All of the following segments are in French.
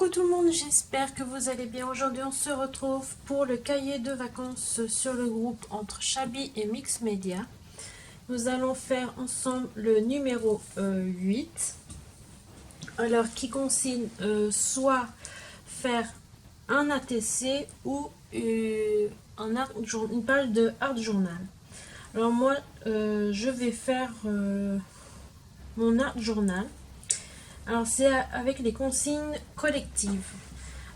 Coucou tout le monde, j'espère que vous allez bien. Aujourd'hui on se retrouve pour le cahier de vacances sur le groupe entre Chabi et Mix Media. Nous allons faire ensemble le numéro 8. Alors qui consigne soit faire un ATC ou une page de art journal. Alors moi je vais faire mon art journal. Alors c'est avec les consignes collectives.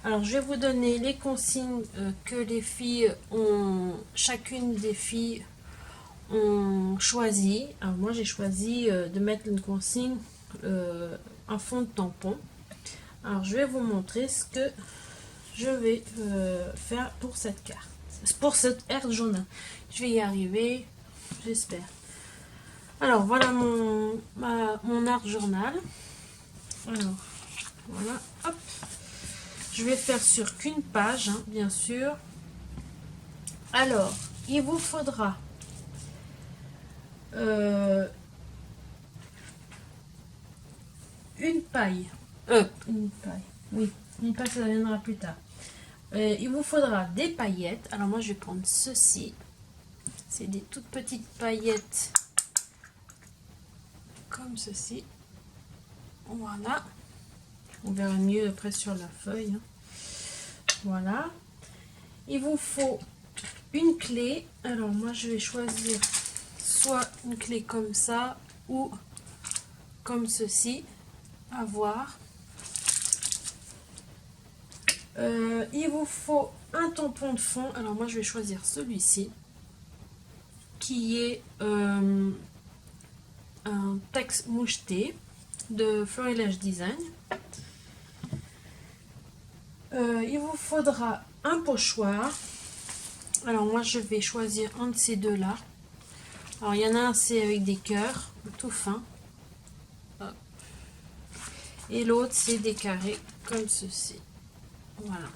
Alors je vais vous donner les consignes que les filles ont, chacune des filles ont choisi. Alors moi j'ai choisi de mettre une consigne un fond de tampon. Alors je vais vous montrer ce que je vais faire pour cette carte, pour cette art journal. Je vais y arriver, j'espère. Alors voilà mon art journal. Alors voilà, hop. Je vais faire sur qu'une page, hein, bien sûr. Alors, il vous faudra une paille. Une paille. Oui, une paille, ça viendra plus tard. Il vous faudra des paillettes. Alors moi, je vais prendre ceci. C'est des toutes petites paillettes comme ceci. Voilà. On verra mieux après sur la feuille. Hein. Voilà. Il vous faut une clé. Alors moi, je vais choisir soit une clé comme ça ou comme ceci. À voir. Il vous faut un tampon de fond. Alors moi, je vais choisir celui-ci qui est un texte moucheté de Florilège Design. Il vous faudra un pochoir. Alors moi je vais choisir un de ces deux là. Alors il y en a un c'est avec des cœurs tout fins. Et l'autre c'est des carrés comme ceci. Voilà.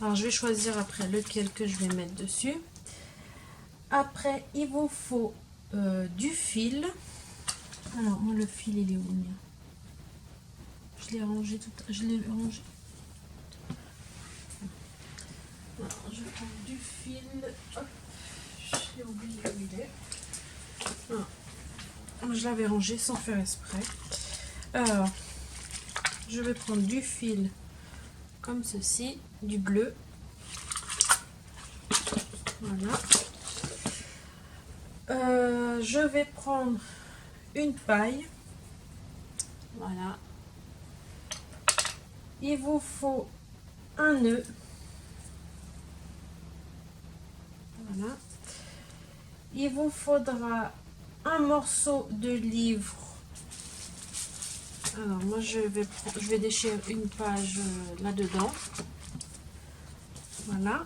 Alors je vais choisir après lequel que je vais mettre dessus. Après il vous faut du fil. Alors moi le fil il est où le mien? Je l'ai rangé tout. Je l'ai rangé. Alors, je prends du fil. Hop, j'ai oublié où il est. Ah, je l'avais rangé sans faire exprès. Alors, je vais prendre du fil comme ceci, du bleu. Voilà. Je vais prendre une paille. Voilà. Il vous faut un nœud. Voilà. Il vous faudra un morceau de livre. Alors moi je vais déchirer une page là-dedans. Voilà.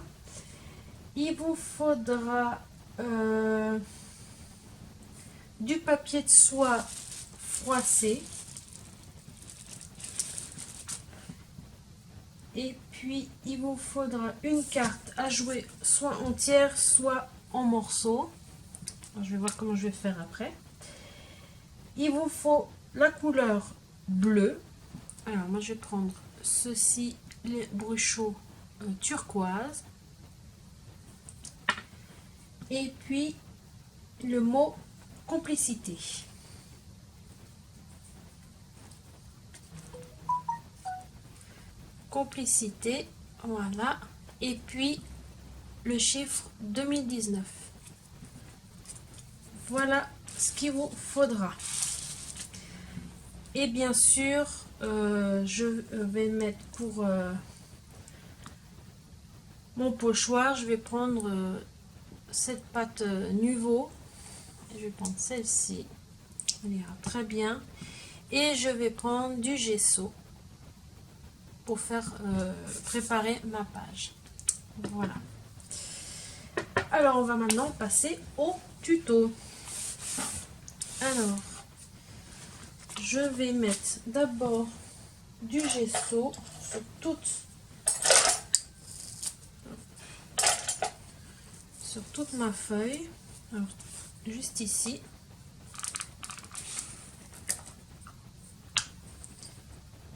Il vous faudra du papier de soie froissé. Et puis il vous faudra une carte à jouer soit entière, soit en morceaux. Alors, je vais voir comment je vais faire après. Il vous faut la couleur bleue. Alors moi je vais prendre ceci, les bruchaux turquoise. Et puis le mot complicité. Complicité, voilà. Et puis le chiffre 2019. Voilà ce qu'il vous faudra. Et bien sûr, je vais mettre pour mon pochoir, je vais prendre cette pâte Nuvo. Je vais prendre celle-ci, elle ira très bien. Et je vais prendre du gesso pour faire préparer ma page. Voilà. Alors, on va maintenant passer au tuto. Alors, je vais mettre d'abord du gesso sur toute ma feuille. Alors, juste ici.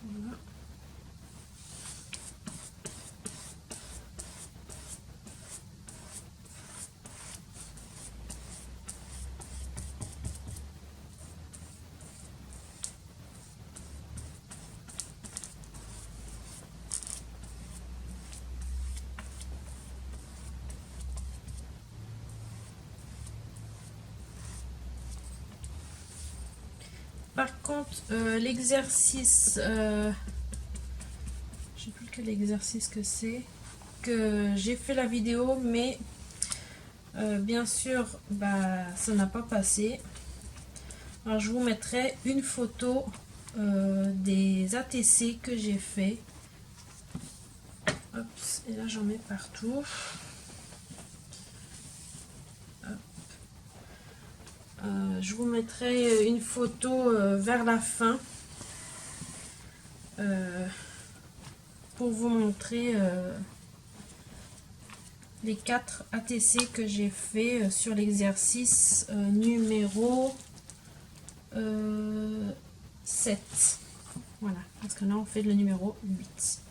Voilà. Par contre, l'exercice, je sais plus quel exercice que c'est, que j'ai fait la vidéo, mais bien sûr, bah, ça n'a pas passé. Alors, je vous mettrai une photo des ATC que j'ai fait. Hop, et là, j'en mets partout. Je vous mettrai une photo vers la fin pour vous montrer les 4 ATC que j'ai fait sur l'exercice numéro 7. Voilà, parce que là on fait le numéro 8.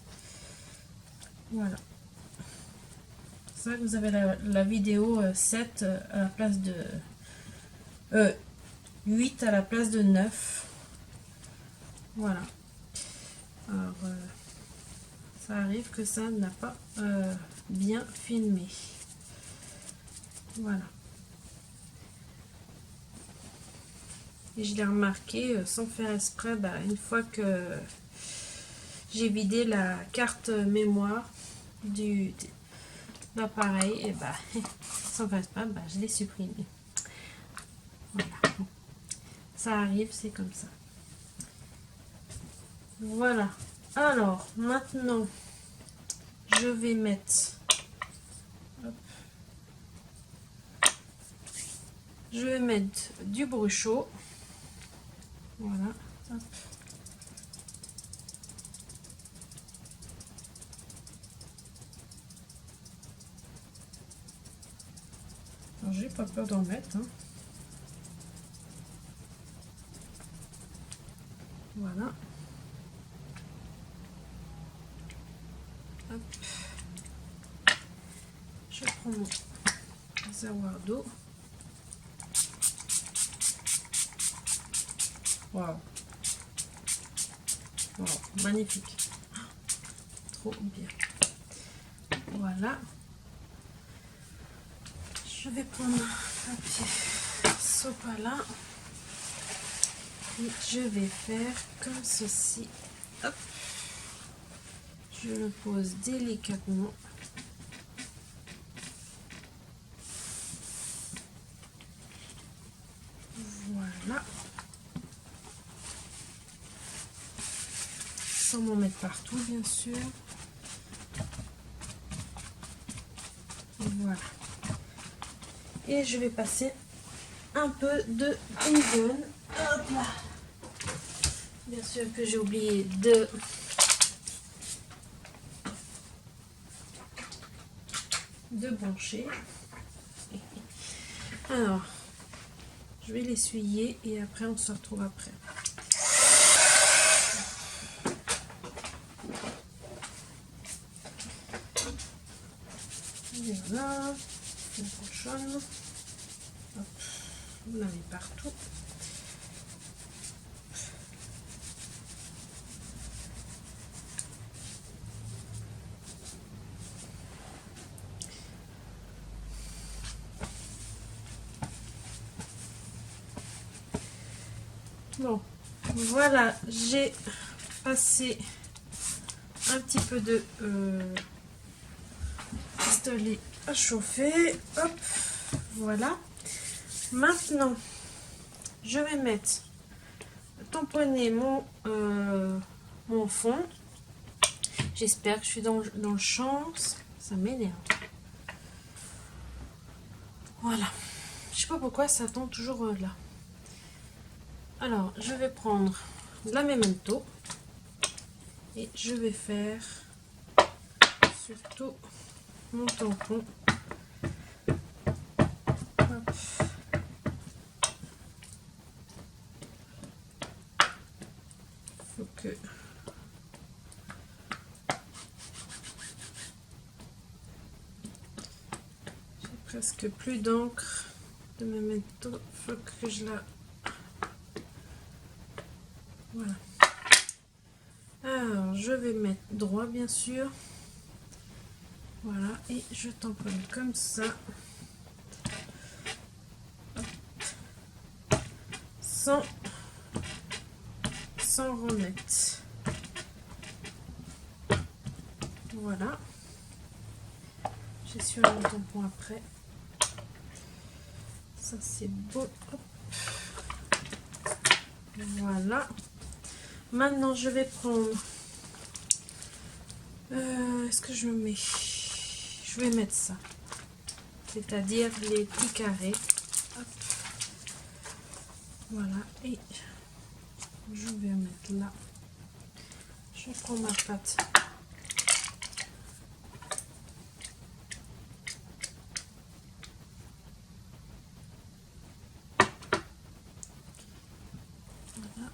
Voilà. C'est vrai que vous avez la vidéo 7 à la place de 8 à la place de 9. Voilà. Alors, ça arrive que ça n'a pas bien filmé. Voilà. Et je l'ai remarqué sans faire exprès, bah, une fois que j'ai vidé la carte mémoire de l'appareil, et bah, sans faire exprès, bah, je l'ai supprimé. Voilà. Ça arrive, c'est comme ça. Voilà. Alors, maintenant, je vais mettre... Hop. Je vais mettre du bruchot. Voilà. Hop. Alors, j'ai pas peur d'en mettre. Hein. Voilà. Hop. Je prends mon réservoir d'eau. Waouh. Wow, magnifique. Trop bien. Voilà. Je vais prendre un petit sopalin. Et je vais faire comme ceci. Hop. Je le pose délicatement. Voilà. Sans m'en mettre partout, bien sûr. Voilà. Et je vais passer un peu de bouillon. Hop là. Bien sûr que j'ai oublié de brancher. Alors, je vais l'essuyer et après on se retrouve après. Et voilà, on cochonne. Hop, vous l'avez partout. Bon, voilà, j'ai passé un petit peu de pistolet à chauffer. Hop, voilà. Maintenant, je vais mettre tamponner mon fond. J'espère que je suis dans le champ. Ça m'énerve. Voilà. Je sais pas pourquoi ça tombe toujours là. Alors, je vais prendre de la Memento et je vais faire surtout mon tampon. Hop. Faut que j'ai presque plus d'encre de Memento. Faut que je la... Voilà. Alors, je vais mettre droit, bien sûr. Voilà, et je tamponne comme ça. Hop. Sans s'en remettre. Voilà. J'essuie mon tampon après. Ça c'est beau. Hop. Voilà. Maintenant je vais prendre. Est-ce que je mets? Je vais mettre ça. C'est-à-dire les petits carrés. Hop. Voilà. Et je vais mettre là. Je prends ma pâte. Voilà.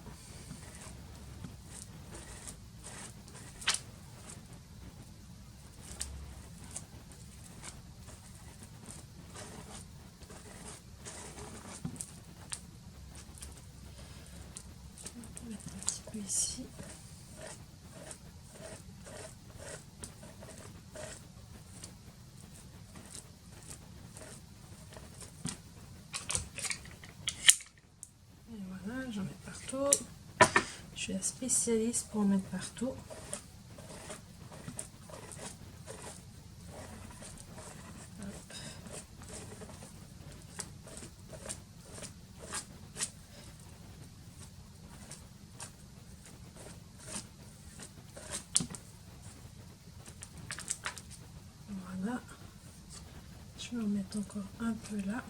Je vais mettre un petit peu ici. J'en mets partout. Je suis la spécialiste pour en mettre partout. Hop. Voilà. Je vais en mettre encore un peu là.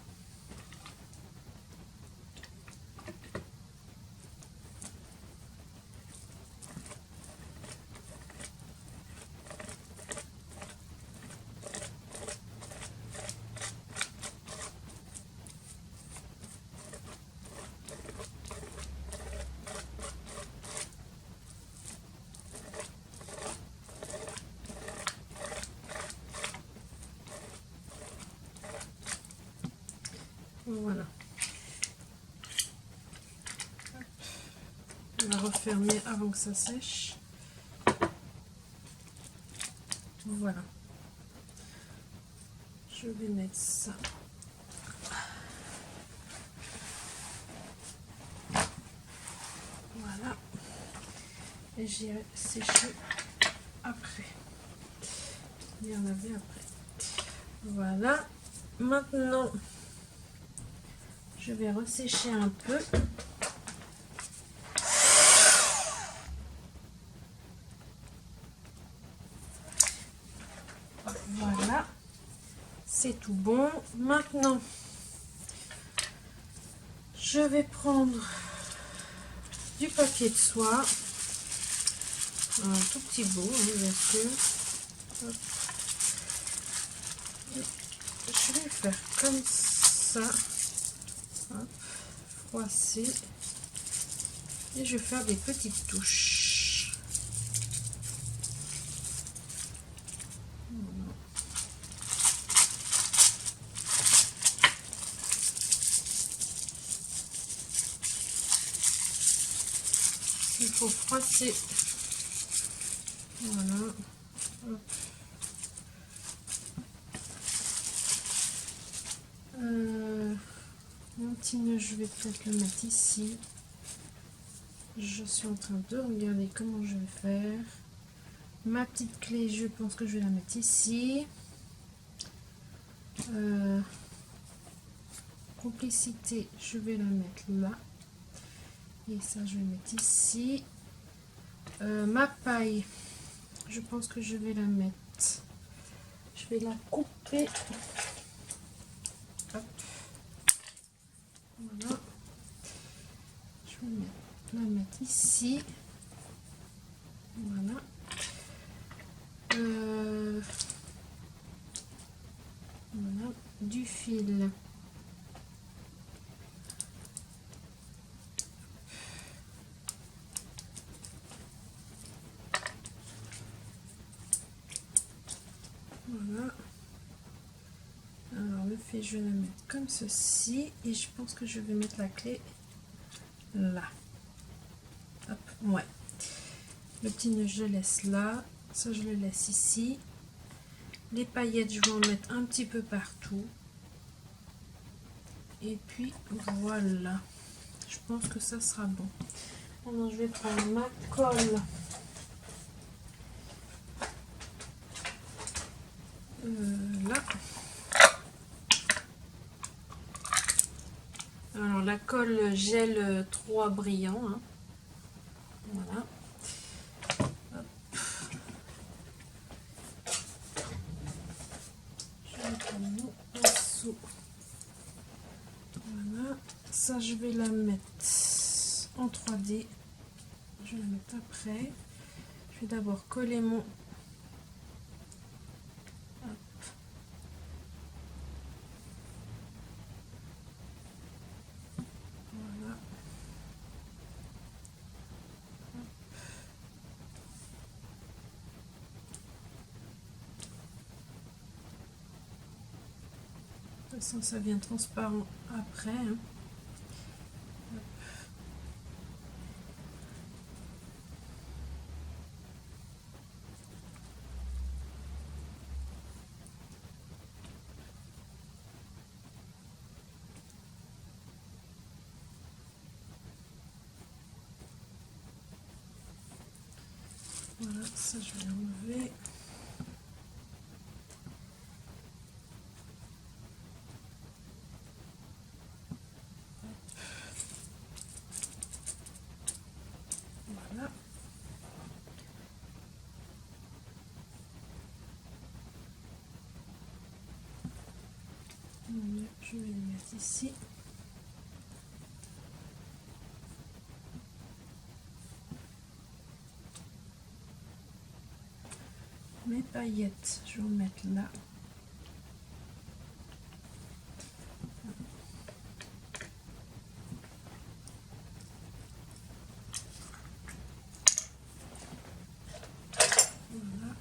Voilà. On va refermer avant que ça sèche. Voilà. Je vais mettre ça. Voilà. Et j'irai sécher après. Il y en avait après. Voilà. Maintenant, je vais ressécher un peu. Voilà. C'est tout bon. Maintenant, je vais prendre du papier de soie. Un tout petit bout, hein, bien sûr. Hop. Je vais faire comme ça. Hop. Froisser. Et je vais faire des petites touches. Voilà. Il faut froisser. Voilà. Hop. Mon petit nœud, je vais peut-être le mettre ici. Je suis en train de regarder comment je vais faire. Ma petite clé, je pense que je vais la mettre ici. Complicité, je vais la mettre là. Et ça, je vais mettre ici. Ma paille, je pense que je vais la mettre. Je vais la couper. Hop. Voilà. Je vais la mettre ici. Voilà. Voilà. Du fil. Voilà. Alors le fil, je vais la mettre comme ceci. Et je pense que je vais mettre la clé là. Hop, ouais. Le petit nœud, je le laisse là. Ça, je le laisse ici. Les paillettes, je vais en mettre un petit peu partout. Et puis, voilà. Je pense que ça sera bon. Alors je vais prendre ma colle. Là. Alors la colle gel 3 brillant. Hein. Voilà. Hop. Je vais mettre mon pinceau. Voilà. Ça je vais la mettre en 3D. Je vais la mettre après. Je vais d'abord coller mon... Hop. Voilà. De toute façon, ça vient transparent après. Hein. Voilà, ça je vais enlever. Voilà. Je vais le mettre ici. Mes paillettes, je vais en mettre là. Voilà.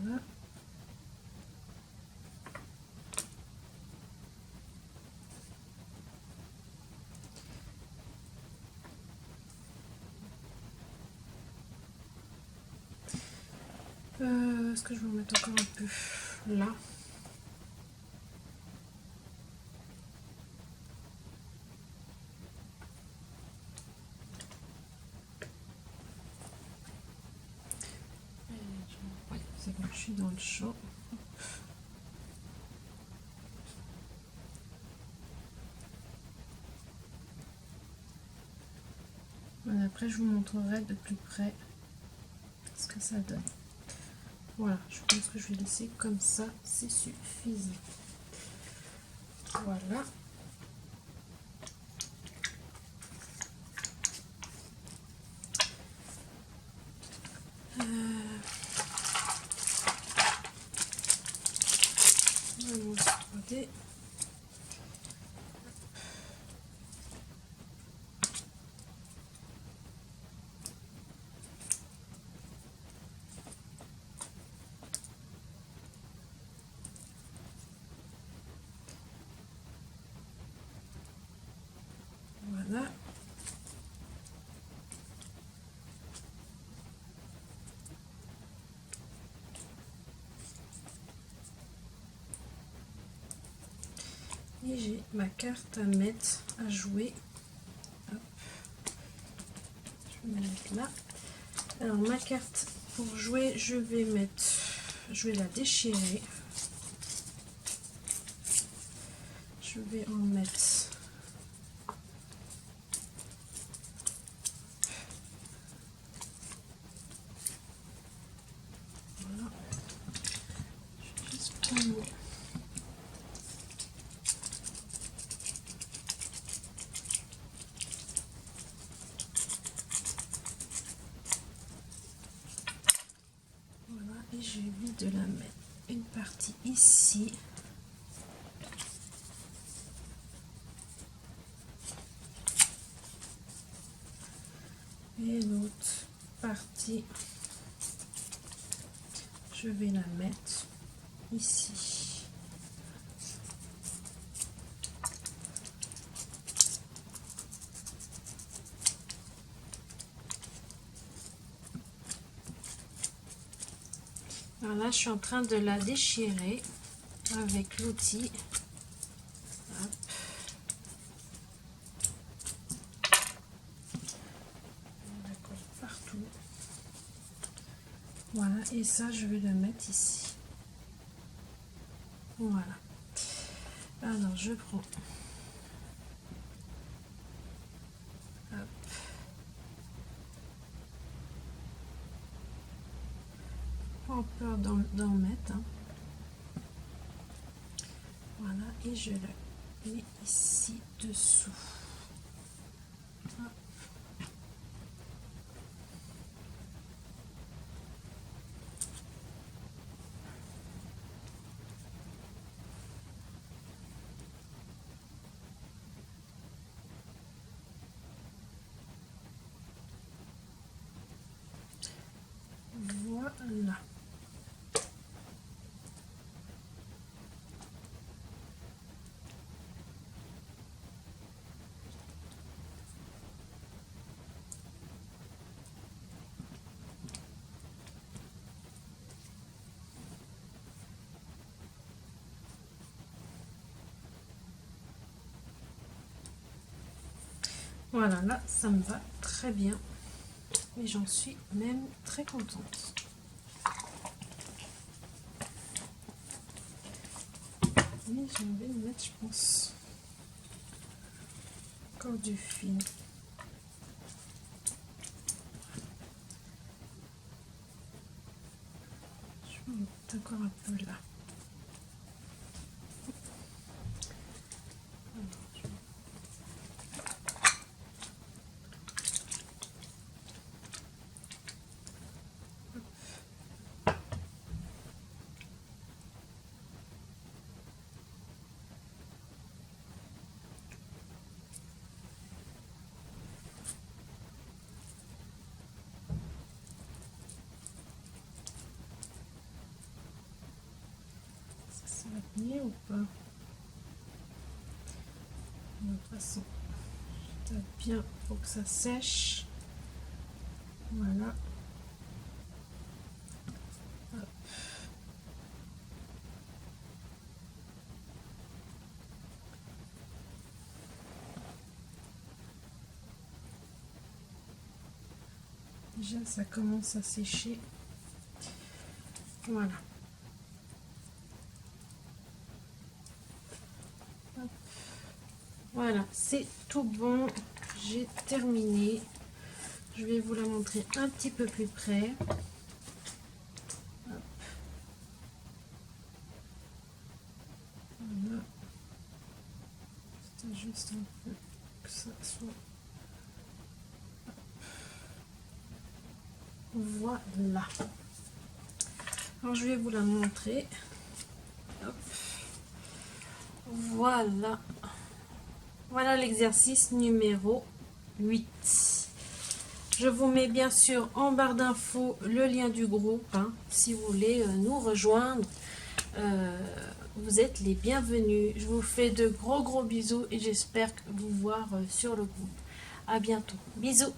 Voilà. Est-ce que je vais en mettre encore un peu là? Ouais, c'est bon, je suis dans le champ. Voilà, après je vous montrerai de plus près ce que ça donne. Voilà, je pense que je vais laisser comme ça, c'est suffisant. Voilà. Mon 3D. Voilà. Et j'ai ma carte à mettre, à jouer. Hop. Je vais la mettre là. Alors ma carte pour jouer, je vais la déchirer. Je vais en mettre voilà. Je vais juste prendre mon... Voilà. la mettre une partie ici. Et l'autre partie, je vais la mettre ici. Alors là, je suis en train de la déchirer avec l'outil. Partout. Voilà, et ça, je vais le mettre ici. Voilà. Alors, je prends. Hop. Pas peur d'en mettre. Hein. Voilà, et je la mets ici dessous. Hop. Voilà. Voilà, là, ça me va très bien. Et j'en suis même très contente. Mais je vais le mettre, je pense, encore du fil. Je vais en mettre encore un peu là. Ça va tenir ou pas? De toute façon, je tape bien pour que ça sèche. Voilà. Hop. Déjà, ça commence à sécher. Voilà. Hop. Voilà, c'est tout bon. J'ai terminé. Je vais vous la montrer un petit peu plus près. Hop. Voilà. C'est juste un peu que ça soit. Voilà. Alors je vais vous la montrer. Hop. Voilà. Voilà l'exercice numéro 8. Je vous mets bien sûr en barre d'infos le lien du groupe. Hein, si vous voulez nous rejoindre, vous êtes les bienvenus. Je vous fais de gros bisous et j'espère vous voir sur le groupe. À bientôt. Bisous.